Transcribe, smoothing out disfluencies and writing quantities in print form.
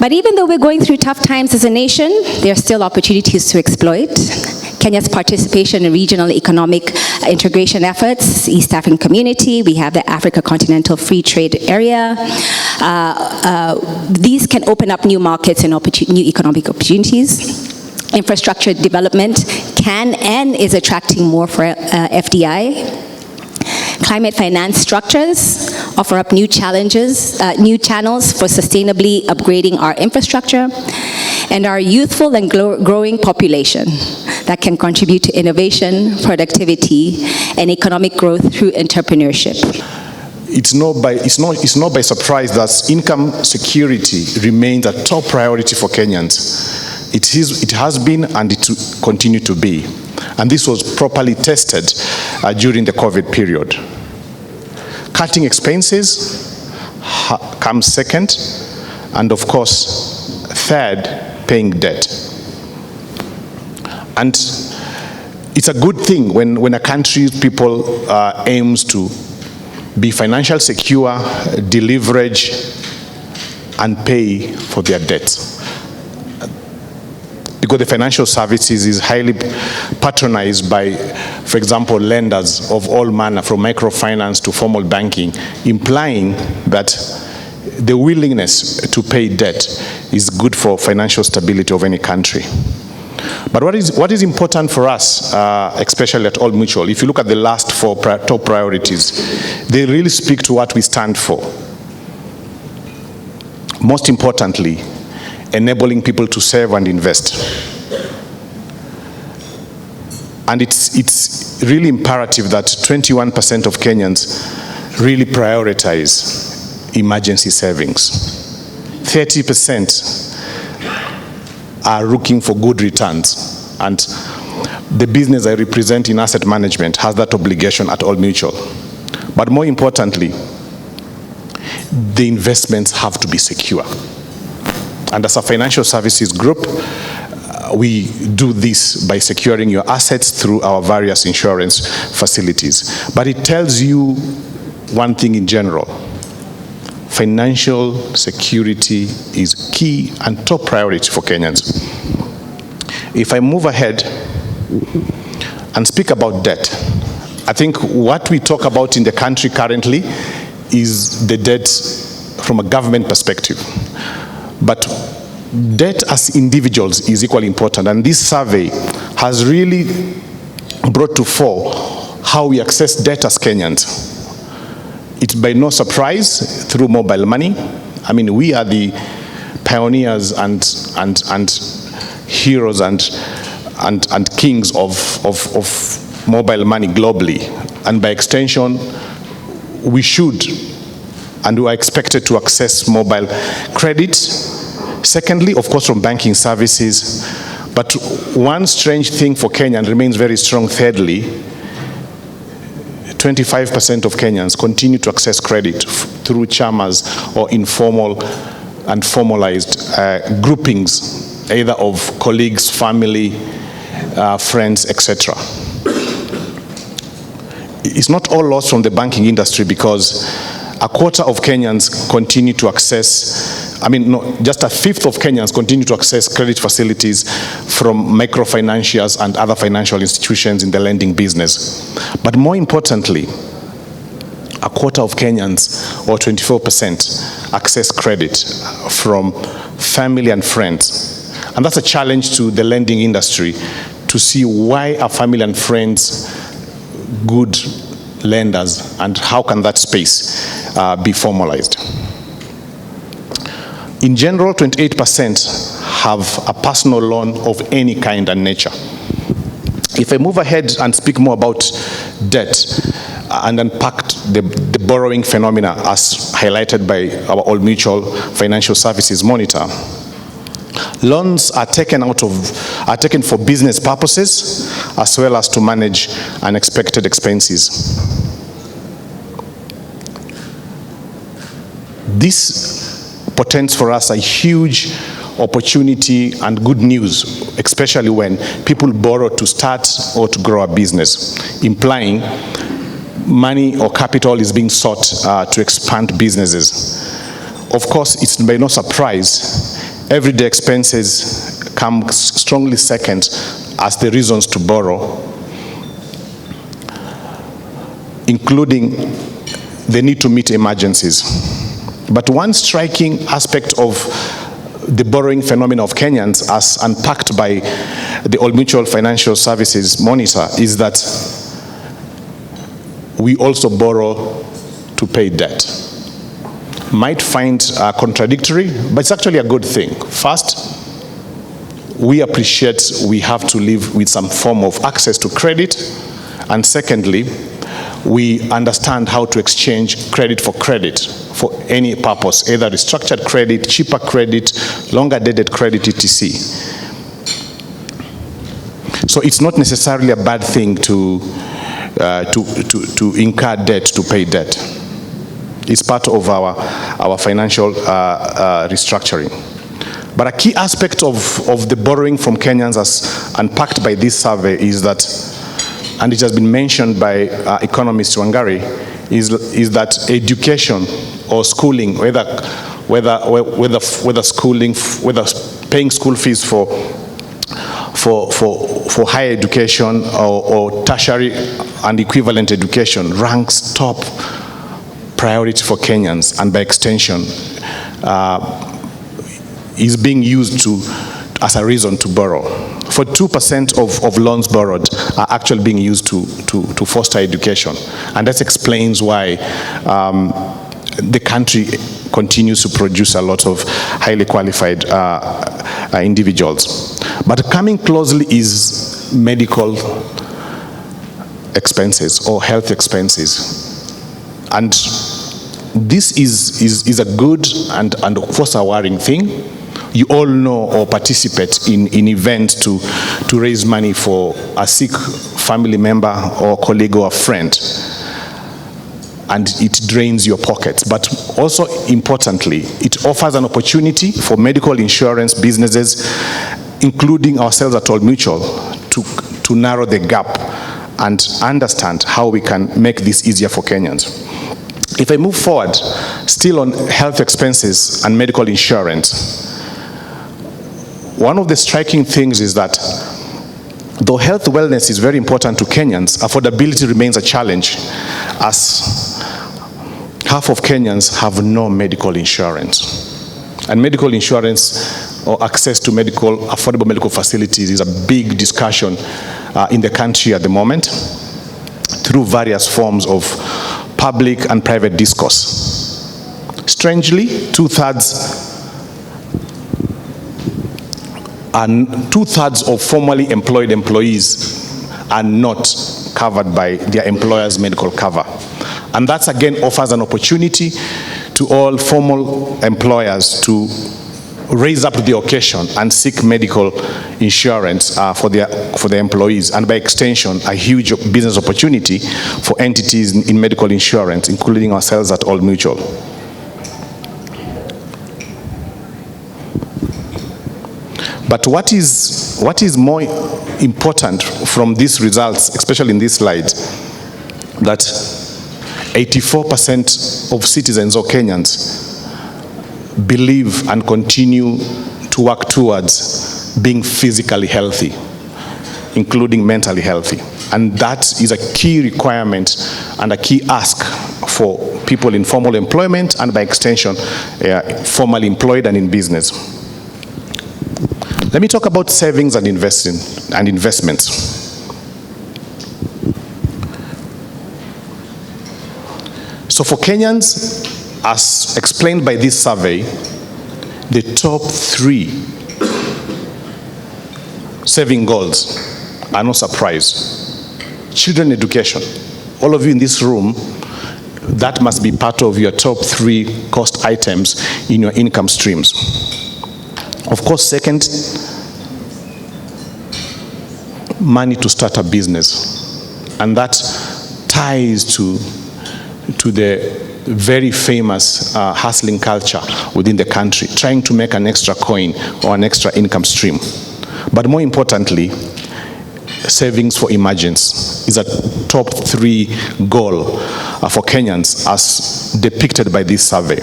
But even though we're going through tough times as a nation, there are still opportunities to exploit. Kenya's participation in regional economic integration efforts, East African Community, we have the Africa Continental Free Trade Area. These can open up new markets and new economic opportunities. Infrastructure development can and is attracting more for FDI. Climate finance structures offer up new challenges, new channels for sustainably upgrading our infrastructure, and our youthful and growing population that can contribute to innovation, productivity, and economic growth through entrepreneurship. It's not by surprise that income security remains a top priority for Kenyans. It has been and it will continue to be. And this was properly tested during the COVID period. Cutting expenses comes second, and of course, third, paying debt. And it's a good thing when a country's people aims to be financially secure, deleverage, and pay for their debts. Because the financial services is highly patronized by, for example, lenders of all manner, from microfinance to formal banking, implying that the willingness to pay debt is good for financial stability of any country. But what is important for us, especially at Old Mutual, if you look at the last four top priorities, they really speak to what we stand for. Most importantly, enabling people to save and invest. And it's really imperative that 21% of Kenyans really prioritize emergency savings. 30% are looking for good returns, and the business I represent in asset management has that obligation at Old Mutual. But more importantly, the investments have to be secure. And as a financial services group, we do this by securing your assets through our various insurance facilities. But it tells you one thing in general: financial security is key and top priority for Kenyans. If I move ahead and speak about debt, I think what we talk about in the country currently is the debt from a government perspective. But debt as individuals is equally important, and this survey has really brought to fore how we access debt as Kenyans. It's by no surprise through mobile money. I mean, we are the pioneers and heroes and kings of mobile money globally, and by extension, we should and we are expected to access mobile credit. Secondly, of course, from banking services. But one strange thing for Kenya, and remains very strong, thirdly, 25% of Kenyans continue to access credit through chamas or informal and formalized groupings, either of colleagues, family, friends, etc. It's not all lost from the banking industry, because a quarter of Kenyans continue to access, just a fifth of Kenyans continue to access credit facilities from microfinanciers and other financial institutions in the lending business. But more importantly, a quarter of Kenyans, or 24%, access credit from family and friends. And that's a challenge to the lending industry to see why are family and friends good lenders, and how can that space be formalized. In general, 28% have a personal loan of any kind and nature. If I move ahead and speak more about debt and unpack the borrowing phenomena as highlighted by our Old Mutual Financial Services Monitor, loans are taken for business purposes as well as to manage unexpected expenses. This portends for us a huge opportunity and good news, especially when people borrow to start or to grow a business, implying money or capital is being sought to expand businesses. Of course, it's by no surprise Everyday expenses come strongly second as the reasons to borrow, including the need to meet emergencies. But one striking aspect of the borrowing phenomenon of Kenyans, as unpacked by the Old Mutual Financial Services Monitor, is that we also borrow to pay debt. Might find contradictory, but it's actually a good thing. First, we appreciate we have to live with some form of access to credit, and secondly, we understand how to exchange credit for any purpose, either restructured credit, cheaper credit, longer dated credit, etc. So it's not necessarily a bad thing to incur debt, to pay debt. It's part of our financial restructuring. But a key aspect of the borrowing from Kenyans, as unpacked by this survey, is that, and it has been mentioned by economist Wangari, is that education or schooling, whether paying school fees for higher education or tertiary and equivalent education, ranks top priority for Kenyans, and by extension is being used as a reason to borrow. 42% of loans borrowed are actually being used to foster education, and that explains why the country continues to produce a lot of highly qualified individuals. But coming closely is medical expenses or health expenses, and this is a good and of course a worrying thing. You all know or participate in events to raise money for a sick family member or colleague or a friend, and it drains your pockets. But also importantly, it offers an opportunity for medical insurance businesses, including ourselves at Old Mutual, to narrow the gap and understand how we can make this easier for Kenyans. If I move forward, still on health expenses and medical insurance, one of the striking things is that though health wellness is very important to Kenyans, affordability remains a challenge, as half of Kenyans have no medical insurance. And medical insurance or access to affordable medical facilities is a big discussion in the country at the moment through various forms of public and private discourse. Strangely, two-thirds of formally employed employees are not covered by their employer's medical cover. And that again offers an opportunity to all formal employers to raise up the occasion and seek medical insurance for their employees, and by extension a huge business opportunity for entities in medical insurance, including ourselves at Old Mutual. But what is more important from these results, especially in this slide, that 84% of citizens or Kenyans believe and continue to work towards being physically healthy, including mentally healthy. And that is a key requirement and a key ask for people in formal employment and by extension, formally employed and in business. Let me talk about savings and investments. So for Kenyans, as explained by this survey, the top 3 saving goals are no surprise. Children education. All of you in this room, that must be part of your top 3 cost items in your income streams. Of course, second, money to start a business. And that ties to the very famous hustling culture within the country, trying to make an extra coin or an extra income stream. But more importantly, savings for emergence is a top 3 goal for Kenyans as depicted by this survey.